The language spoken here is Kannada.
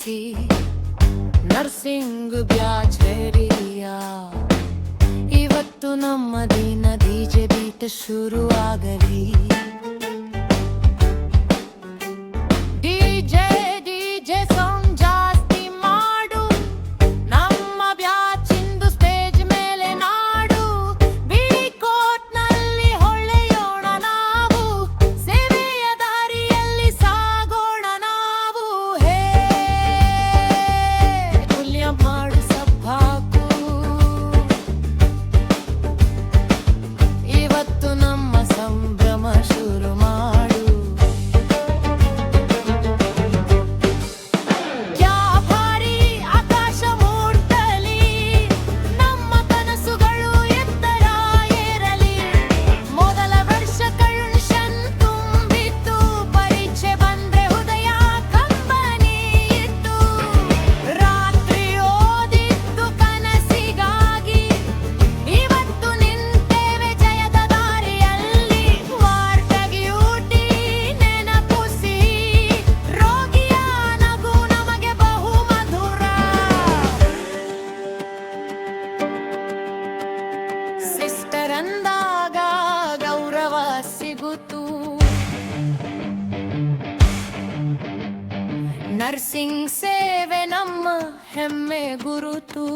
ಸಿ ನರ್ಸಿಂಗ್ ಬ್ಯಾಚ್ ರೇಡಿಯಾ ಇವತ್ತು ನಮ್ಮ ದಿನ ಡಿಜೆ ಬೀಟ್ ಶುರು ಆಗಲಿ ಡಿಜೆ ಡಿಜೆ ಸೌಂಡ್ ಜಾಸ್ತಿ ಮಾಡು ನಮ್ಮ ಬ್ಯಾಚ್ ಇಂದು ಸ್ಟೇಜ್ ಮೇಲೆ ನಾಡು ಬಿಳಿ ಕೋಟ್ ನಲ್ಲಿ ಹೊಳೆಯೋಣ ನಾವು ಸೇವೆಯ ದಾರಿಯಲ್ಲಿ ಸಾಗೋಣ ನಾವು ಹೇ ತುಲ್ಯ ಮಾಡು ಸಬ್ಬಾಕು ಇವತ್ತು ನಮ್ಮ ಸಂಭ್ರಮ ಶುರು ಮಾಡು ಯಾ ಭಾರಿ ಆಕಾಶ ಮೂಡ್ತಲಿ ನಮ್ಮ ಕನಸುಗಳು ಎತ್ತರ ಏರಲಿ ಮೊದಲ ವರ್ಷ ಕನ್ಷನ್ ತುಂಬಿತ್ತು ಪರೀಕ್ಷೆ ಬಂದ್ರೆ ಹೃದಯ ಕಂಬನಿ ಇತ್ತು ರಾತ್ರಿ ಓದಿದ್ದು ಕನಸಿಗಾಗಿ ಇವತ್ತು ನಿಂತೇವೆ ಜಯದ ದಾರಿಯಲ್ಲಿ ವಾರ್ಟಗಿ ಊಟಿ ನೆನಪು ಸಿಹಿ ರೋಗಿಯ ನಗು ನಮಗೆ ಬಹು ಮಧುರ ಸಿಸ್ಟರ್ ಅಂದಾಗ ಗೌರವ ಸಿಗುತ್ತು ನರ್ಸಿಂಗ್ ಸೇವೆ ನಮ್ಮ ಹೆಮ್ಮೆ ಗುರುತು